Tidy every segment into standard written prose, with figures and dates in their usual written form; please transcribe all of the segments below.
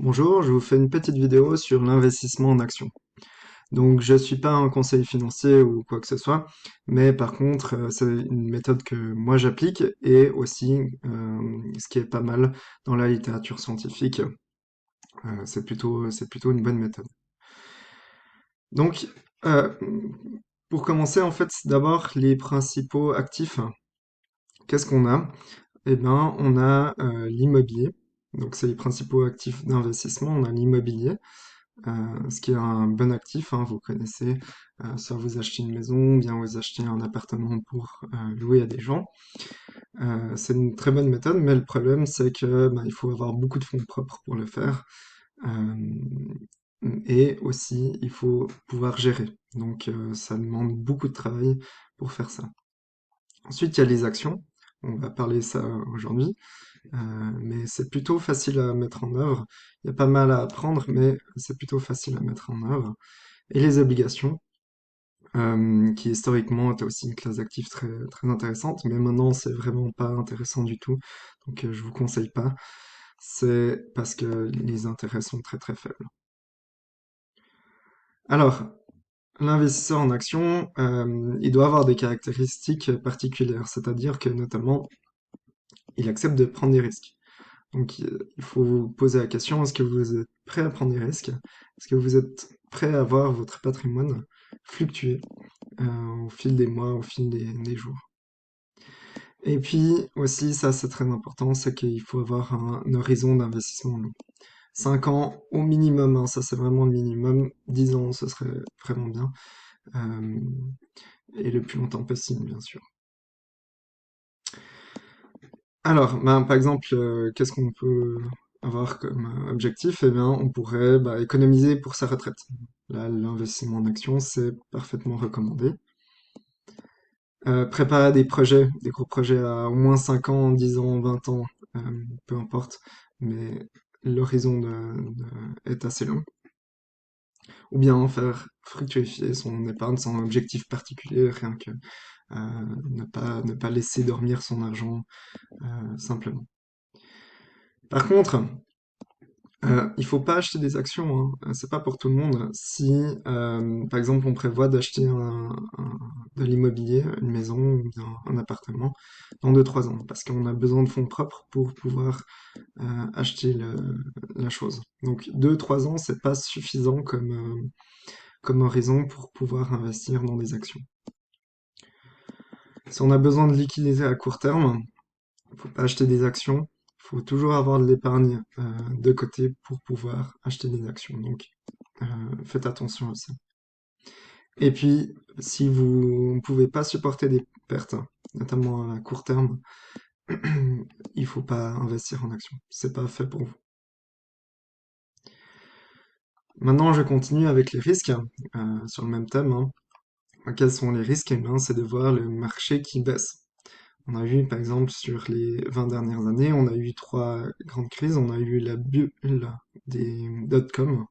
Bonjour, je vous fais une petite vidéo sur l'investissement en actions. Donc, je suis pas un conseiller financier ou quoi que ce soit, mais par contre, c'est une méthode que moi j'applique et aussi, ce qui est pas mal dans la littérature scientifique, c'est plutôt une bonne méthode. Donc, euh, pour commencer, en fait, d'abord les principaux actifs. Qu'est-ce qu'on a? Eh ben, on a l'immobilier. Donc, c'est les principaux actifs d'investissement. On a l'immobilier. Ce qui est un bon actif, hein, vous connaissez, soit vous achetez une maison, ou bien vous achetez un appartement pour louer à des gens. C'est une très bonne méthode, mais le problème c'est que ben, il faut avoir beaucoup de fonds propres pour le faire. Euh, et aussi, il faut pouvoir gérer. Donc ça demande beaucoup de travail pour faire ça. Ensuite, il y a les actions. On va parler de ça aujourd'hui. Mais c'est plutôt facile à mettre en œuvre. Il y a pas mal à apprendre, mais c'est plutôt facile à mettre en œuvre. Et les obligations, qui historiquement étaient aussi une classe d'actifs très, très intéressante, mais maintenant c'est vraiment pas intéressant du tout, donc je vous conseille pas. C'est parce que les intérêts sont très très faibles. Alors, l'investisseur en action, il doit avoir des caractéristiques particulières, c'est-à-dire que notamment, il accepte de prendre des risques. Donc, il faut vous poser la question, est-ce que vous êtes prêt à prendre des risques? Est-ce que vous êtes prêt à voir votre patrimoine fluctuer au fil des mois, au fil des jours? Et puis aussi, ça c'est très important, c'est qu'il faut avoir un horizon d'investissement long. 5 ans au minimum, hein, ça c'est vraiment le minimum. 10 ans, ce serait vraiment bien. Euh, et le plus longtemps possible, bien sûr. Alors, ben, par exemple, qu'est-ce qu'on peut avoir comme objectif? Eh bien, on pourrait économiser pour sa retraite. Là, l'investissement en action, c'est parfaitement recommandé. Préparer des projets, des gros projets à au moins 5 ans, 10 ans, 20 ans, peu importe, mais l'horizon est assez long. Ou bien faire fructifier son épargne sans objectif particulier, rien que ne pas laisser dormir son argent simplement. Par contre, il faut pas acheter des actions, hein. C'est pas pour tout le monde. Si, par exemple, on prévoit d'acheter de l'immobilier, une maison ou bien un appartement, dans 2-3 ans, parce qu'on a besoin de fonds propres pour pouvoir acheter la chose. Donc 2-3 ans, c'est pas suffisant comme horizon pour pouvoir investir dans des actions. Si on a besoin de liquidiser à court terme, il faut pas acheter des actions. Il faut toujours avoir de l'épargne de côté pour pouvoir acheter des actions. Donc euh, faites attention à ça. Et puis, si vous ne pouvez pas supporter des pertes, notamment à court terme, il faut pas investir en action. C'est pas fait pour vous. Maintenant, je continue avec les risques sur le même thème, hein. Quels sont les risques? Eh bien, c'est de voir le marché qui baisse. On a vu, par exemple, sur les 20 dernières années, on a eu trois grandes crises. On a eu la bulle des dot-com,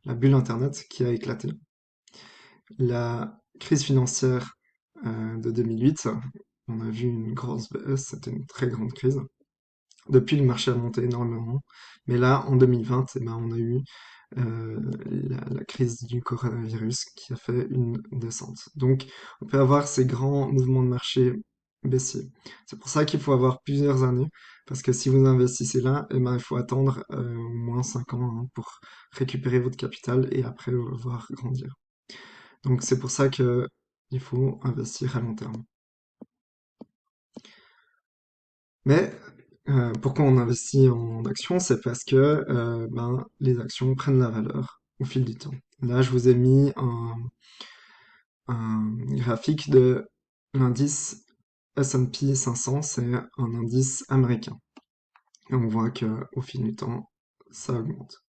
la bulle Internet qui a éclaté. La crise financière de 2008, on a vu une grosse baisse, c'était une très grande crise. Depuis, le marché a monté énormément. Mais là, en 2020, eh ben, on a eu la crise du coronavirus qui a fait une descente. Donc, on peut avoir ces grands mouvements de marché baissiers. C'est pour ça qu'il faut avoir plusieurs années, parce que si vous investissez là, eh ben, il faut attendre au moins 5 ans, hein, pour récupérer votre capital et après le voir grandir. Donc, c'est pour ça que il faut investir à long terme. Mais pourquoi on investit en actions? C'est parce que les actions prennent la valeur au fil du temps. Là, je vous ai mis un graphique de l'indice S&P 500, c'est un indice américain. Et on voit que au fil du temps, ça augmente.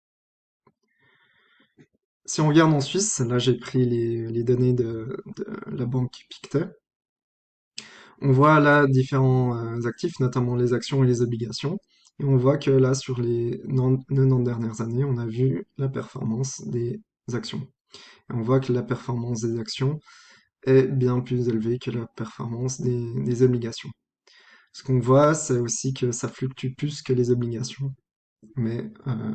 Si on regarde en Suisse, là j'ai pris les données de la banque Pictet, on voit là différents actifs, notamment les actions et les obligations. Et on voit que là, sur les 90 dernières années, on a vu la performance des actions. Et on voit que la performance des actions est bien plus élevée que la performance des obligations. Ce qu'on voit, c'est aussi que ça fluctue plus que les obligations. mais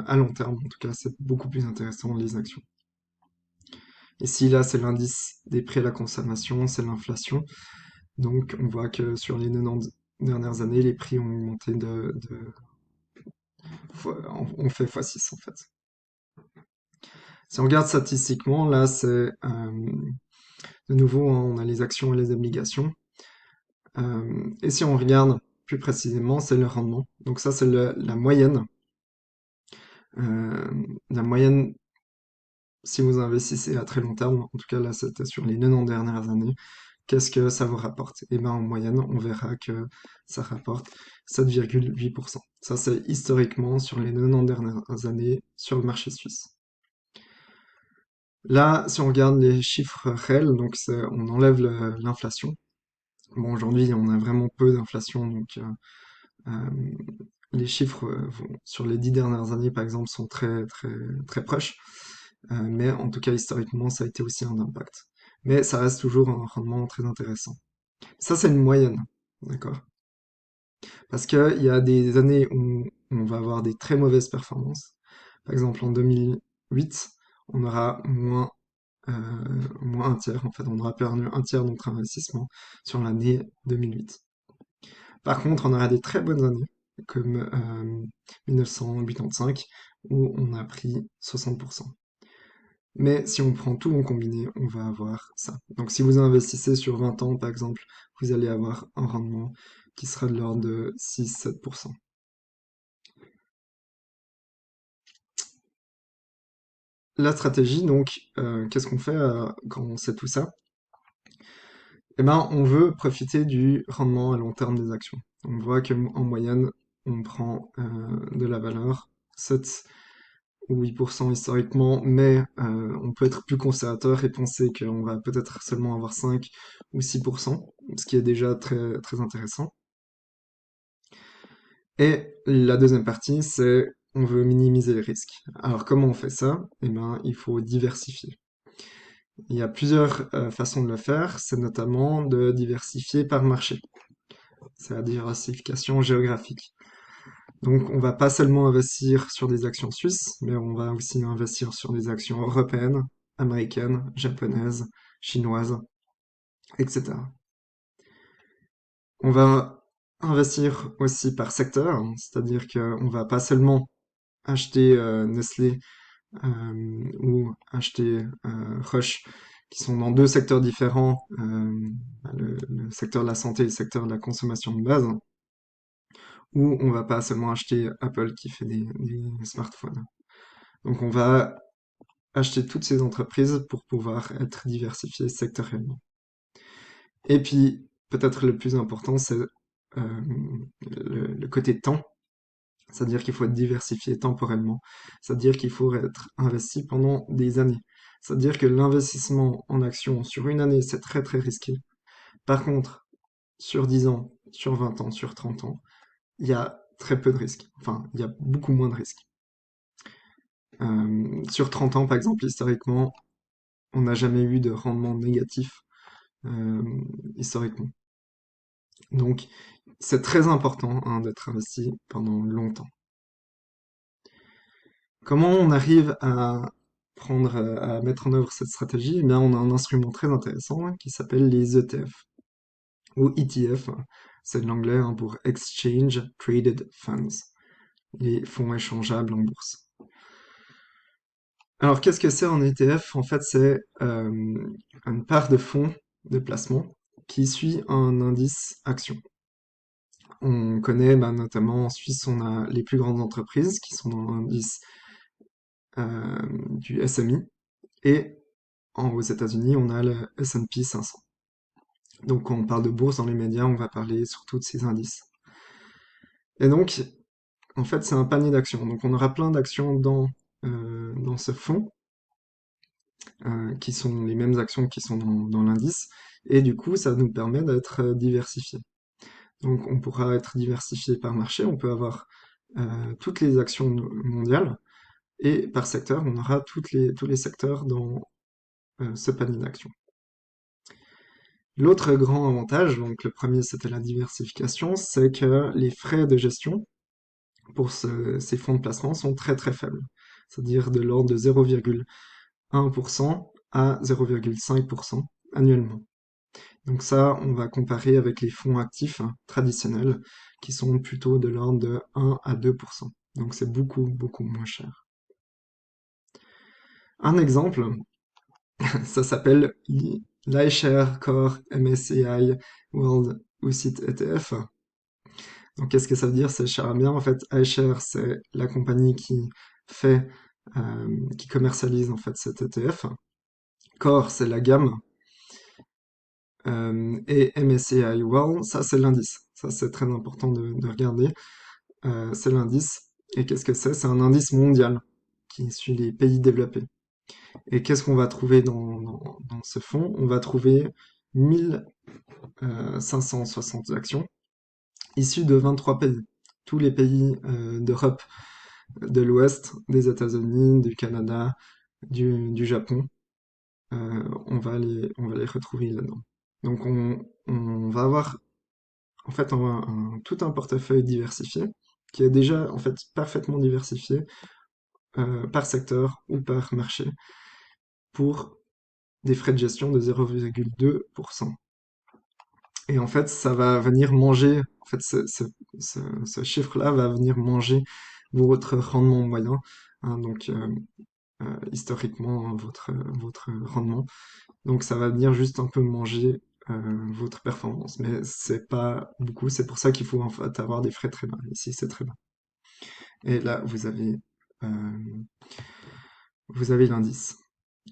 à long terme, en tout cas, c'est beaucoup plus intéressant les actions. Ici, là, c'est l'indice des prix à la consommation, c'est l'inflation. Donc, on voit que sur les 90 dernières années, les prix ont augmenté on fait x6 en fait. Si on regarde statistiquement, là, c'est de nouveau, hein, on a les actions et les obligations. Et si on regarde plus précisément, c'est le rendement. Donc ça, c'est la moyenne. Euh, la moyenne, si vous investissez à très long terme, en tout cas là, c'était sur les 90 dernières années, qu'est-ce que ça vous rapporte? Et bien en moyenne, on verra que ça rapporte 7,8%. Ça, c'est historiquement sur les 90 dernières années sur le marché suisse. Là, si on regarde les chiffres réels, donc on enlève l'inflation. Bon, aujourd'hui, on a vraiment peu d'inflation, donc euh, les chiffres sur les 10 dernières années, par exemple, sont très, très, très proches. Mais en tout cas, historiquement, ça a été aussi un impact. Mais ça reste toujours un rendement très intéressant. Ça, c'est une moyenne, d'accord? Parce qu'il y a des années où on va avoir des très mauvaises performances. Par exemple, en 2008, on aura euh, moins un tiers. En fait, on aura perdu un tiers de notre investissement sur l'année 2008. Par contre, on aura des très bonnes années, comme 1985, où on a pris 60%. Mais si on prend tout en combiné, on va avoir ça. Donc si vous investissez sur 20 ans, par exemple, vous allez avoir un rendement qui sera de l'ordre de 6-7%. La stratégie, donc, qu'est-ce qu'on fait quand on sait tout ça? Eh ben, on veut profiter du rendement à long terme des actions. On voit qu'en moyenne, on prend de la valeur, 7 ou 8% historiquement, mais on peut être plus conservateur et penser qu'on va peut-être seulement avoir 5 ou 6%, ce qui est déjà très, très intéressant. Et la deuxième partie, c'est on veut minimiser les risques. Alors comment on fait ça? Eh ben, il faut diversifier. Il y a plusieurs façons de le faire, c'est notamment de diversifier par marché. C'est la diversification géographique. Donc on va pas seulement investir sur des actions suisses, mais on va aussi investir sur des actions européennes, américaines, japonaises, chinoises, etc. On va investir aussi par secteur, hein, c'est-à-dire qu'on va pas seulement acheter Nestlé ou acheter Roche, qui sont dans deux secteurs différents, le secteur de la santé et le secteur de la consommation de base, où on va pas seulement acheter Apple qui fait des smartphones. Donc on va acheter toutes ces entreprises pour pouvoir être diversifié sectoriellement. Et puis, peut-être le plus important, c'est le côté temps, c'est-à-dire qu'il faut être diversifié temporellement, c'est-à-dire qu'il faut être investi pendant des années. C'est-à-dire que l'investissement en action sur une année, c'est très très risqué. Par contre, sur 10 ans, sur 20 ans, sur 30 ans, il y a très peu de risques. Enfin, il y a beaucoup moins de risques. Sur 30 ans, par exemple, historiquement, on n'a jamais eu de rendement négatif euh, historiquement. Donc, c'est très important hein, d'être investi pendant longtemps. Comment on arrive à à mettre en œuvre cette stratégie? Eh bien, on a un instrument très intéressant hein, qui s'appelle les ETF ou ETF. C'est de l'anglais hein, pour Exchange Traded Funds, les fonds échangeables en bourse. Alors, qu'est-ce que c'est un ETF? En fait, c'est une part de fonds de placement qui suit un indice action. On connaît bah, notamment en Suisse, on a les plus grandes entreprises qui sont dans l'indice du SMI et aux États-Unis, on a le S&P 500. Donc quand on parle de bourse dans les médias, on va parler surtout de ces indices. Et donc, en fait, c'est un panier d'actions. Donc on aura plein d'actions dans ce fonds, qui sont les mêmes actions qui sont dans l'indice, et du coup, ça nous permet d'être diversifié. Donc on pourra être diversifié par marché, on peut avoir toutes les actions mondiales, et par secteur, on aura tous les secteurs dans ce panier d'actions. L'autre grand avantage, donc le premier c'était la diversification, c'est que les frais de gestion pour ces fonds de placement sont très très faibles, c'est-à-dire de l'ordre de 0,1% à 0,5% annuellement. Donc ça, on va comparer avec les fonds actifs traditionnels qui sont plutôt de l'ordre de 1 à 2%. Donc c'est beaucoup, beaucoup moins cher. Un exemple, ça s'appelle l'iShare Core MSCI World UCITS ETF. Donc qu'est-ce que ça veut dire? C'est cher bien. En fait, iShare, c'est la compagnie fait, qui commercialise en fait cet ETF. Core, c'est la gamme. Et MSCI World, ça c'est l'indice. Ça c'est très important de regarder. C'est l'indice. Et qu'est-ce que c'est? C'est un indice mondial qui suit les pays développés. Et qu'est-ce qu'on va trouver dans ce fonds? On va trouver 1560 actions issues de 23 pays. Tous les pays d'Europe de l'Ouest, des États-Unis, du Canada, du Japon, on va les retrouver là-dedans. Donc on va avoir en fait tout un portefeuille diversifié qui est déjà en fait parfaitement diversifié par secteur ou par marché pour des frais de gestion de 0,2%. Et en fait, ça va venir manger, en fait, ce chiffre-là va venir manger votre rendement moyen, hein, donc historiquement votre rendement. Donc ça va venir juste un peu manger votre performance, mais c'est pas beaucoup. C'est pour ça qu'il faut en fait avoir des frais très bas. Ici, c'est très bas. Et là, vous avez l'indice.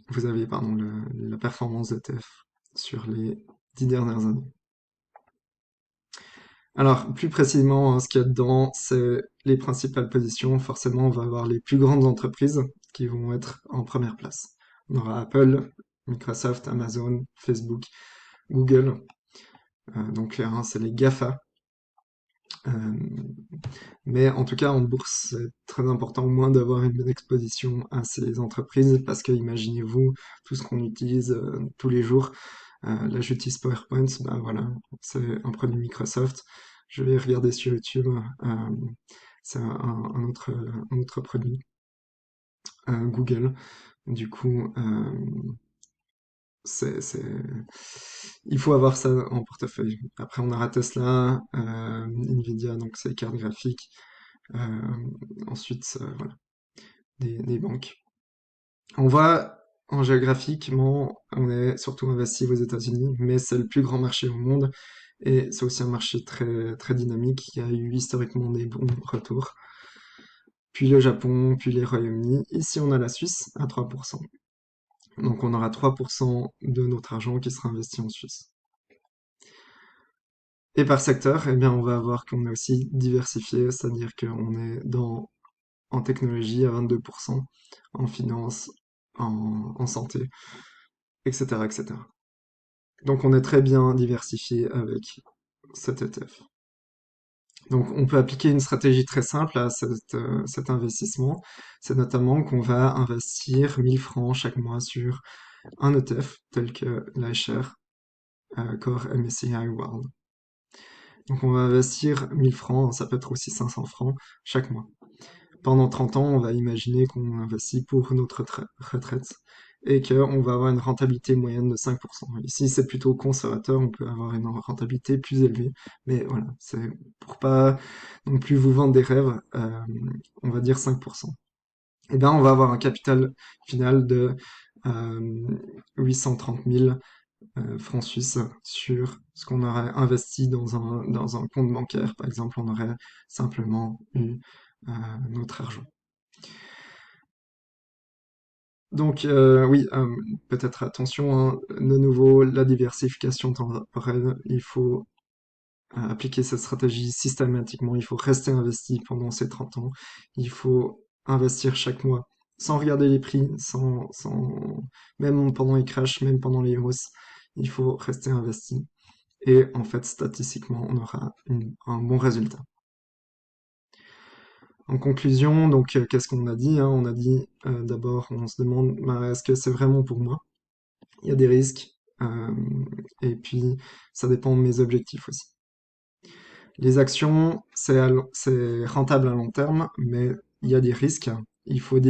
Vous avez, pardon, la performance ETF sur les 10 dernières années. Alors, plus précisément, hein, ce qu'il y a dedans, c'est les principales positions. Forcément, on va avoir les plus grandes entreprises qui vont être en première place. On aura Apple, Microsoft, Amazon, Facebook, Google. Donc, hein, c'est les GAFA. Euh, mais en tout cas, en bourse, c'est très important au moins d'avoir une bonne exposition à ces entreprises parce que imaginez-vous tout ce qu'on utilise tous les jours. Là, j'utilise PowerPoint, ben voilà, c'est un produit Microsoft. Je vais regarder sur YouTube, c'est un autre produit, Google. Du coup, c'est... il faut avoir ça en portefeuille. Après, on aura Tesla, Nvidia, donc c'est les cartes graphiques. Euh, ensuite, voilà, des banques. On va, en géographiquement, on est surtout investi aux États-Unis, mais c'est le plus grand marché au monde et c'est aussi un marché très, très dynamique qui a eu historiquement des bons retours. Puis le Japon, puis les Royaumes-Unis. Ici, on a la Suisse à 3%. Donc, on aura 3% de notre argent qui sera investi en Suisse. Et par secteur, eh bien, on va voir qu'on est aussi diversifié, c'est-à-dire qu'on est en technologie à 22%, en finance, en santé, etc., etc. Donc on est très bien diversifié avec cet ETF. Donc on peut appliquer une stratégie très simple à cet investissement. C'est notamment qu'on va investir 1000 francs chaque mois sur un ETF tel que l'iShare Core MSCI World. Donc on va investir 1000 francs, ça peut être aussi 500 francs chaque mois. Pendant 30 ans, on va imaginer qu'on investit pour notre retraite et qu'on va avoir une rentabilité moyenne de 5%. Ici, c'est plutôt conservateur, on peut avoir une rentabilité plus élevée, mais voilà, c'est pour pas non plus vous vendre des rêves, on va dire 5%. Et bien, on va avoir un capital final de 830 000 francs suisses sur ce qu'on aurait investi dans un compte bancaire. Par exemple, on aurait simplement eu notre argent. Donc oui, peut-être attention, hein, de nouveau, la diversification temporelle, il faut appliquer cette stratégie systématiquement, il faut rester investi pendant ces 30 ans, il faut investir chaque mois, sans regarder les prix, même pendant les crashs, même pendant les hausses, il faut rester investi. Et en fait, statistiquement, on aura un bon résultat. En conclusion, donc, qu'est-ce qu'on a dit, hein? On a dit, d'abord, on se demande, bah, est-ce que c'est vraiment pour moi? Il y a des risques, et puis ça dépend de mes objectifs aussi. Les actions, c'est rentable à long terme, mais il y a des risques. Il faut